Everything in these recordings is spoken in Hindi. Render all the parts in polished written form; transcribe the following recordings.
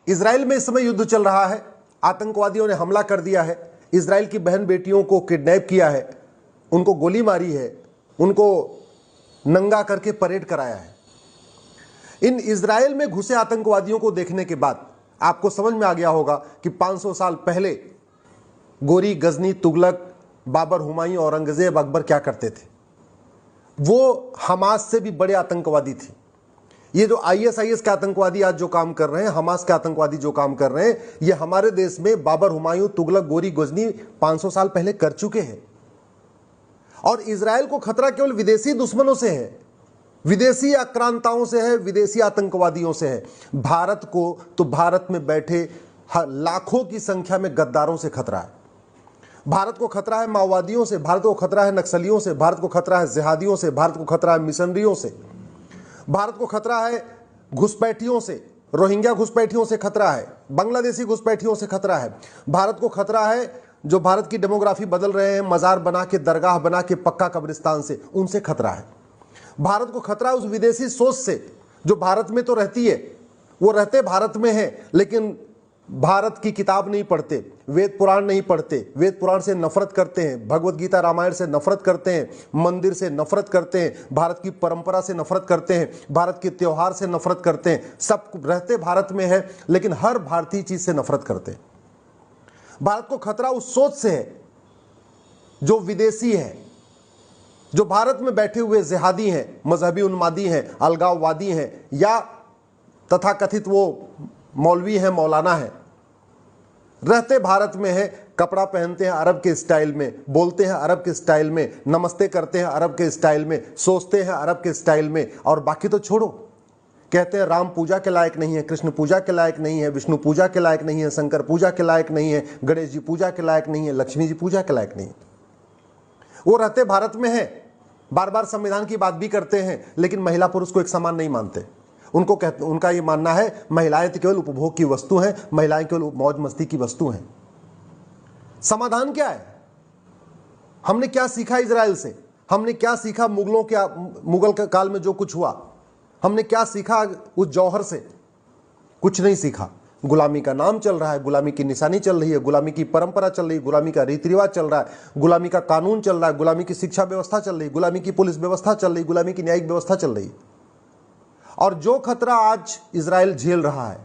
इजराइल में इस समय युद्ध चल रहा है, आतंकवादियों ने हमला कर दिया है, इजराइल की बहन बेटियों को किडनैप किया है, उनको गोली मारी है, उनको नंगा करके परेड कराया है। इन इजराइल में घुसे आतंकवादियों को देखने के बाद आपको समझ में आ गया होगा कि 500 साल पहले गोरी, गजनी, तुगलक, बाबर, हुमायूं, औरंगजेब, अकबर क्या करते थे। वो हमास से भी बड़े आतंकवादी थे। ये जो आईएसआईएस के आतंकवादी आज जो काम कर रहे हैं, हमास के आतंकवादी जो काम कर रहे हैं, ये हमारे देश में बाबर, हुमायूं, तुगलक, गोरी, गजनी 500 साल पहले कर चुके हैं। और इजराइल को खतरा केवल विदेशी दुश्मनों से है, विदेशी आक्रांताओं से है, विदेशी आतंकवादियों से है। भारत को तो भारत में बैठे लाखों की संख्या में गद्दारों से खतरा है। भारत को खतरा है माओवादियों से, भारत को खतरा है नक्सलियों से, भारत को खतरा है जिहादियों से, भारत को खतरा है मिशनरियों से, भारत को खतरा है घुसपैठियों से, रोहिंग्या घुसपैठियों से खतरा है, बांग्लादेशी घुसपैठियों से खतरा है। भारत को खतरा है जो भारत की डेमोग्राफी बदल रहे हैं, मजार बना के, दरगाह बना के, पक्का कब्रिस्तान से, उनसे खतरा है। भारत को खतरा उस विदेशी सोच से जो भारत में तो रहती है, वो रहते भारत में है लेकिन भारत की किताब नहीं पढ़ते, वेद पुराण नहीं पढ़ते, वेद पुराण से नफरत करते हैं, भगवत गीता रामायण से नफरत करते हैं, मंदिर से नफरत करते हैं, भारत की परंपरा से नफरत करते हैं, भारत के त्योहार से नफरत करते हैं। सब रहते भारत में है लेकिन हर भारतीय चीज से नफरत करते हैं। भारत को खतरा उस सोच से है जो विदेशी है, जो भारत में बैठे हुए जिहादी हैं, मजहबी उन्मादी हैं, अलगाववादी हैं, या तथाकथित वो मौलवी हैं, मौलाना हैं, रहते भारत में है, कपड़ा पहनते हैं अरब के स्टाइल में, बोलते हैं अरब के स्टाइल में, नमस्ते करते हैं अरब के स्टाइल में, सोचते हैं अरब के स्टाइल में, और बाकी तो छोड़ो। कहते हैं राम पूजा के लायक नहीं है, कृष्ण पूजा के लायक नहीं है, विष्णु पूजा के लायक नहीं है, शंकर पूजा के लायक नहीं है, गणेश जी पूजा के लायक नहीं है, लक्ष्मी जी पूजा के लायक नहीं है। वो रहते भारत में है, बार बार संविधान की बात भी करते हैं लेकिन महिला पुरुष को एक समान नहीं मानते। उनका ये मानना है महिलाएं तो केवल उपभोग की वस्तु हैं, महिलाएं केवल मौज मस्ती की वस्तु हैं। समाधान क्या है? हमने क्या सीखा इजराइल से? हमने क्या सीखा मुगल के काल में जो कुछ हुआ? हमने क्या सीखा उस जौहर से? कुछ नहीं सीखा। गुलामी का नाम चल रहा है, गुलामी की निशानी चल रही है, गुलामी की परंपरा चल रही है, गुलामी का रीति रिवाज चल रहा है, गुलामी का कानून चल रहा है, गुलामी की शिक्षा व्यवस्था चल रही है, गुलामी की पुलिस व्यवस्था चल रही है, गुलामी की न्यायिक व्यवस्था चल रही है। और जो खतरा आज इजराइल झेल रहा है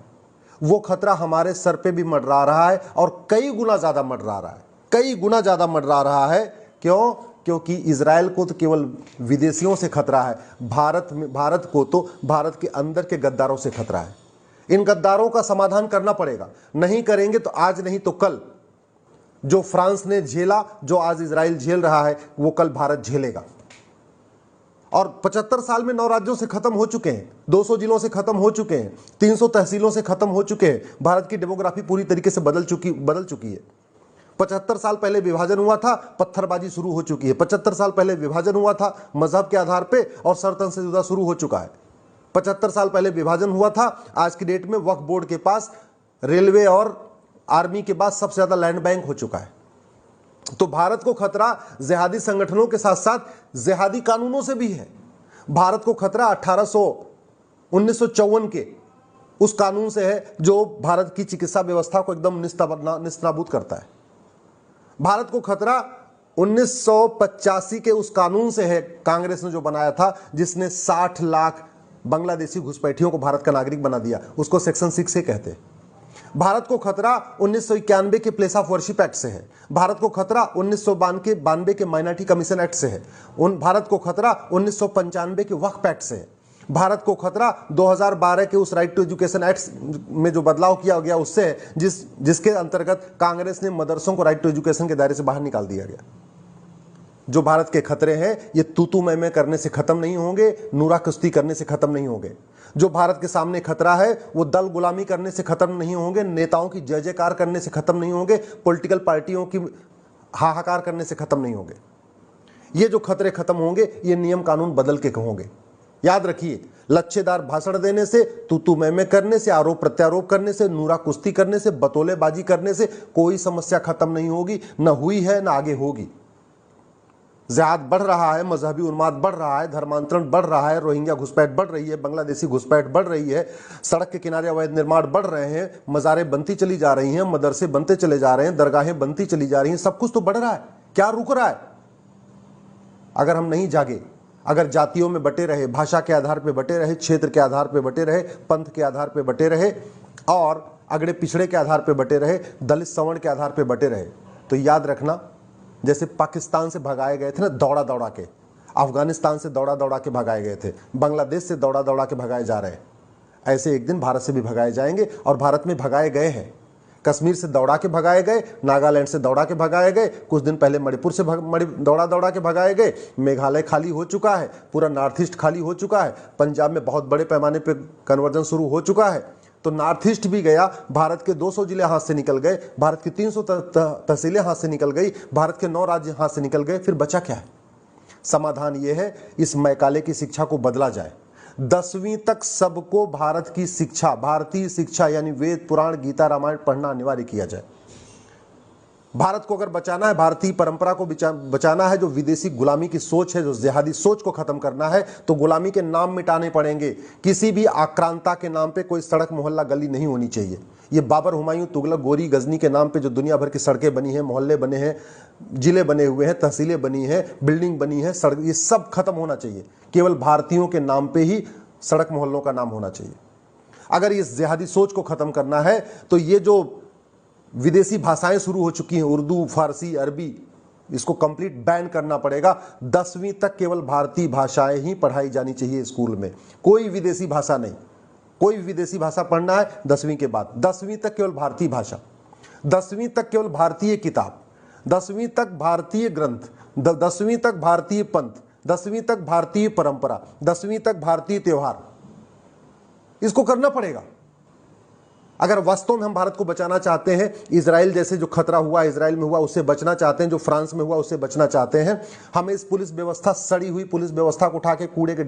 वो खतरा हमारे सर पे भी मंडरा रहा है, और कई गुना ज्यादा मंडरा रहा है, कई गुना ज्यादा मंडरा रहा है। क्यों? क्योंकि इजराइल को तो केवल विदेशियों से खतरा है, भारत को तो भारत के अंदर के गद्दारों से खतरा है। इन गद्दारों का समाधान करना पड़ेगा। नहीं करेंगे तो आज नहीं तो कल जो फ्रांस ने झेला, जो आज इजराइल झेल रहा है, वो कल भारत झेलेगा। और 75 साल में 9 राज्यों से खत्म हो चुके हैं, 200 जिलों से खत्म हो चुके हैं, 300 तहसीलों से खत्म हो चुके हैं। भारत की डेमोग्राफी पूरी तरीके से बदल चुकी है। 75 साल पहले विभाजन हुआ था, पत्थरबाजी शुरू हो चुकी है। 75 साल पहले विभाजन हुआ था मजहब के आधार पे, और सरतन से जुदा शुरू हो चुका है। 75 साल पहले विभाजन हुआ था, आज की डेट में वक्फ बोर्ड के पास, रेलवे और आर्मी के पास सबसे ज्यादा लैंड बैंक हो चुका है। तो भारत को खतरा जिहादी संगठनों के साथ साथ जिहादी कानूनों से भी है। भारत को खतरा 1954 के उस कानून से है जो भारत की चिकित्सा व्यवस्था को एकदम निस्ताबूद करता है। भारत को खतरा 1985 के उस कानून से है, कांग्रेस ने जो बनाया था, जिसने 60 लाख बांग्लादेशी घुसपैठियों को भारत का नागरिक बना दिया, उसको सेक्शन 6 से कहते हैं। भारत को खतरा 1991 के प्लेस ऑफ वर्शिप एक्ट से है। भारत को खतरा 1992 के माइनॉरिटी कमीशन एक्ट से है। भारत को खतरा 1995 के वक्फ एक्ट से है। भारत को खतरा 2012 के उस राइट टू एजुकेशन एक्ट में जो बदलाव किया गया उससे है, जिसके अंतर्गत कांग्रेस ने मदरसों को राइट टू एजुकेशन के दायरे से बाहर निकाल दिया गया। जो भारत के खतरे हैं ये तू मैं करने से खत्म नहीं होंगे, नूरा कुश्ती करने से खत्म नहीं होंगे। जो भारत के सामने खतरा है वो दल गुलामी करने से खत्म नहीं होंगे, नेताओं की जय जयकार करने से खत्म नहीं होंगे, पॉलिटिकल पार्टियों की हाहाकार करने से खत्म नहीं होंगे। ये जो खतरे खत्म होंगे ये नियम कानून बदल के होंगे। याद रखिए, लच्छेदार भाषण देने से, तू मैं करने से, आरोप प्रत्यारोप करने से, नूरा कुश्ती करने से, बतौलेबाजी करने से कोई समस्या खत्म नहीं होगी, न हुई है न आगे होगी। जिहाद बढ़ रहा है, मजहबी उन्माद बढ़ रहा है, धर्मांतरण बढ़ रहा है, रोहिंग्या घुसपैठ बढ़ रही है, बांग्लादेशी घुसपैठ बढ़ रही है, सड़क के किनारे अवैध निर्माण बढ़ रहे हैं, मज़ारें बनती चली जा रही हैं, मदरसे बनते चले जा रहे हैं, दरगाहें बनती चली जा रही हैं, सब कुछ तो बढ़ रहा है। क्या रुक रहा है? अगर हम नहीं जागे, अगर जातियों में बटे रहे, भाषा के आधार पर बटे रहे, क्षेत्र के आधार पर बटे रहे, पंथ के आधार पर बटे रहे और अगड़े पिछड़े के आधार पर बटे रहे, दलित सवर्ण के आधार पर बटे रहे, तो याद रखना, जैसे पाकिस्तान से भगाए गए थे ना दौड़ा दौड़ा के, अफगानिस्तान से दौड़ा दौड़ा के भगाए गए थे, बांग्लादेश से दौड़ा दौड़ा के भगाए जा रहे हैं, ऐसे एक दिन भारत से भी भगाए जाएंगे। और भारत में भगाए गए हैं। कश्मीर से दौड़ा के भगाए गए, नागालैंड से दौड़ा के भगाए गए, कुछ दिन पहले मणिपुर से दौड़ा दौड़ा के भगाए गए, मेघालय खाली हो चुका है, पूरा नॉर्थ ईस्ट खाली हो चुका है, पंजाब में बहुत बड़े पैमाने पर कन्वर्जन शुरू हो चुका है, तो नॉर्थ ईस्ट भी गया, भारत के 200 जिले हाथ से निकल गए, भारत की 300 तहसीलें हाथ से निकल गई, भारत के 9 राज्य हाथ से निकल गए, फिर बचा क्या है? समाधान यह है, इस मैकाले की शिक्षा को बदला जाए। 10वीं तक सबको भारत की शिक्षा, भारतीय शिक्षा यानी वेद, पुराण, गीता, रामायण पढ़ना अनिवार्य किया जाए। भारत को अगर बचाना है, भारतीय परंपरा को बचाना है, जो विदेशी गुलामी की सोच है, जो जिहादी सोच को खत्म करना है, तो गुलामी के नाम मिटाने पड़ेंगे। किसी भी आक्रांता के नाम पे कोई सड़क, मोहल्ला, गली नहीं होनी चाहिए। ये बाबर, हुमायूं, तुगलक, गोरी, गजनी के नाम पे जो दुनिया भर की सड़कें बनी हैं, मोहल्ले बने हैं, जिले बने हुए हैं, तहसीलें बनी हैं, बिल्डिंग बनी है, सड़क, ये सब खत्म होना चाहिए। केवल भारतीयों के नाम पे ही सड़क मोहल्लों का नाम होना चाहिए। अगर इस जिहादी सोच को खत्म करना है तो ये जो विदेशी भाषाएं शुरू हो चुकी हैं, उर्दू, फारसी, अरबी, इसको कंप्लीट बैन करना पड़ेगा। 10वीं तक केवल भारतीय भाषाएं ही पढ़ाई जानी चाहिए स्कूल में, कोई विदेशी भाषा नहीं। कोई विदेशी भाषा पढ़ना है 10वीं के बाद, 10वीं तक केवल भारतीय भाषा, 10वीं तक केवल भारतीय किताब, 10वीं तक भारतीय ग्रंथ, 10वीं तक भारतीय पंथ, 10वीं तक भारतीय परंपरा, 10वीं तक भारतीय त्योहार, इसको करना पड़ेगा। अगर वास्तव में हम भारत को बचाना चाहते हैं, इजराइल जैसे जो खतरा हुआ, इजराइल में हुआ, उससे बचना चाहते हैं, जो फ्रांस में हुआ उससे बचना चाहते हैं, हमें इस पुलिस व्यवस्था, सड़ी हुई पुलिस व्यवस्था को उठा के कूड़े के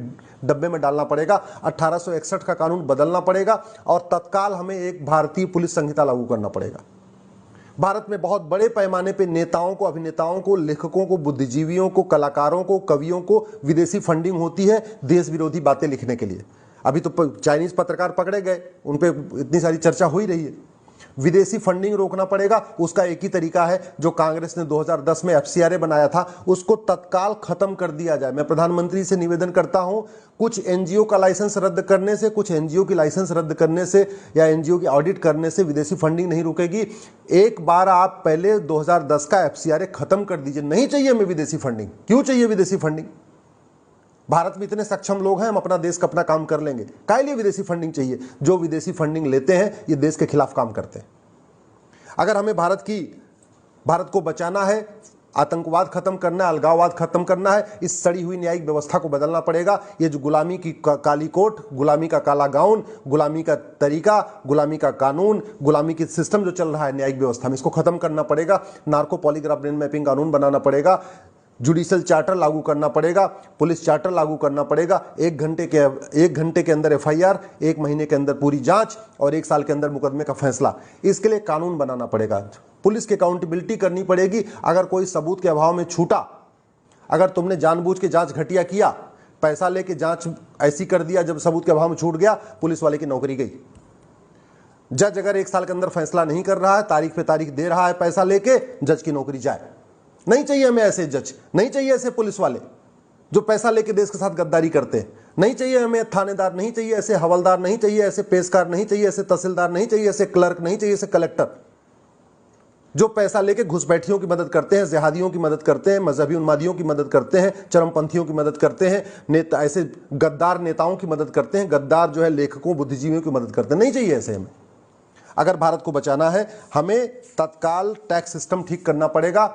डब्बे में डालना पड़ेगा। 1861 का कानून बदलना पड़ेगा और तत्काल हमें एक भारतीय पुलिस संहिता लागू करना पड़ेगा। भारत में बहुत बड़े पैमाने पर नेताओं को, अभिनेताओं को, लेखकों को, बुद्धिजीवियों को, कलाकारों को, कवियों को विदेशी फंडिंग होती है देश विरोधी बातें लिखने के लिए। अभी तो चाइनीज पत्रकार पकड़े गए, उन पे इतनी सारी चर्चा हो ही रही है। विदेशी फंडिंग रोकना पड़ेगा। उसका एक ही तरीका है, जो कांग्रेस ने 2010 में एफसीआरए बनाया था, उसको तत्काल खत्म कर दिया जाए। मैं प्रधानमंत्री से निवेदन करता हूं, कुछ एनजीओ का लाइसेंस रद्द करने से, कुछ एनजीओ की लाइसेंस रद्द करने से या एनजीओ की ऑडिट करने से विदेशी फंडिंग नहीं रुकेगी। एक बार आप पहले 2010 का एफसीआरए खत्म कर दीजिए। नहीं चाहिए हमें विदेशी फंडिंग। क्यों चाहिए विदेशी फंडिंग? भारत में इतने सक्षम लोग हैं, हम अपना देश का अपना काम कर लेंगे। काहे लिए विदेशी फंडिंग चाहिए? जो विदेशी फंडिंग लेते हैं ये देश के खिलाफ काम करते हैं। अगर हमें भारत को बचाना है, आतंकवाद खत्म करना है, अलगाववाद खत्म करना है, इस सड़ी हुई न्यायिक व्यवस्था को बदलना पड़ेगा। ये जो गुलामी की काली कोट, गुलामी का काला गाउन, गुलामी का तरीका, गुलामी का कानून, गुलामी की सिस्टम जो चल रहा है न्यायिक व्यवस्था में, इसको खत्म करना पड़ेगा। नार्को पॉलीग्राफ ब्रेन मैपिंग कानून बनाना पड़ेगा, जुडिशियल चार्टर लागू करना पड़ेगा, पुलिस चार्टर लागू करना पड़ेगा। 1 घंटे के अंदर एफआईआर, 1 महीने के अंदर पूरी जांच और 1 साल के अंदर मुकदमे का फैसला। इसके लिए कानून बनाना पड़ेगा। पुलिस की अकाउंटेबिलिटी करनी पड़ेगी। अगर कोई सबूत के अभाव में छूटा, अगर तुमने जानबूझ के जांच घटिया किया, पैसा लेके जांच ऐसी कर दिया, जब सबूत के अभाव में छूट गया, पुलिस वाले की नौकरी गई। जज अगर 1 साल के अंदर फैसला नहीं कर रहा है, तारीख पे तारीख दे रहा है पैसा लेके, जज की नौकरी जाए। नहीं चाहिए हमें ऐसे जज, नहीं चाहिए ऐसे पुलिस वाले जो पैसा लेके देश के साथ गद्दारी करते हैं। नहीं चाहिए हमें थानेदार, नहीं चाहिए ऐसे हवलदार, नहीं चाहिए ऐसे पेशकार, नहीं चाहिए ऐसे तहसीलदार, नहीं चाहिए ऐसे क्लर्क, नहीं चाहिए ऐसे कलेक्टर जो पैसा लेके घुसपैठियों की मदद करते हैं, जिहादियों की मदद करते हैं, मजहबी उन्मादियों की मदद करते हैं, चरमपंथियों की मदद करते हैं, नेता ऐसे गद्दार नेताओं की मदद करते हैं, गद्दार जो है लेखकों, बुद्धिजीवियों की मदद करते हैं। नहीं चाहिए ऐसे हमें। अगर भारत को बचाना है, हमें तत्काल टैक्स सिस्टम ठीक करना पड़ेगा।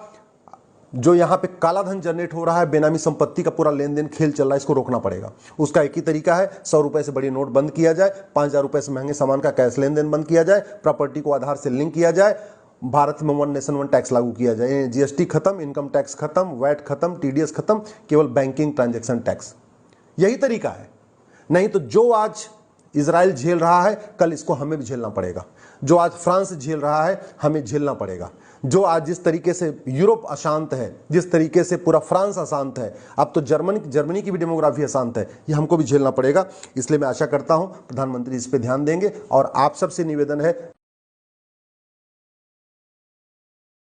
जो यहाँ पे काला धन जनरेट हो रहा है, बेनामी संपत्ति का पूरा लेन देन खेल चल रहा है, इसको रोकना पड़ेगा। उसका एक ही तरीका है, 100 रुपए से बड़ी नोट बंद किया जाए, 5000 रुपए से महंगे सामान का कैश लेन देन बंद किया जाए, प्रॉपर्टी को आधार से लिंक किया जाए, भारत में 1 नेशन 1 टैक्स लागू किया जाए। जीएसटी खत्म, इनकम टैक्स खत्म, वैट खत्म, टीडीएस खत्म, केवल बैंकिंग ट्रांजेक्शन टैक्स। यही तरीका है। नहीं तो जो आज इजराइल झेल रहा है, कल इसको हमें भी झेलना पड़ेगा। जो आज फ्रांस झेल रहा है हमें झेलना पड़ेगा। जो आज जिस तरीके से यूरोप अशांत है, जिस तरीके से पूरा फ्रांस अशांत है, अब तो जर्मनी की भी डेमोग्राफी अशांत है, ये हमको भी झेलना पड़ेगा। इसलिए मैं आशा करता हूं प्रधानमंत्री इस पे ध्यान देंगे। और आप सबसे निवेदन है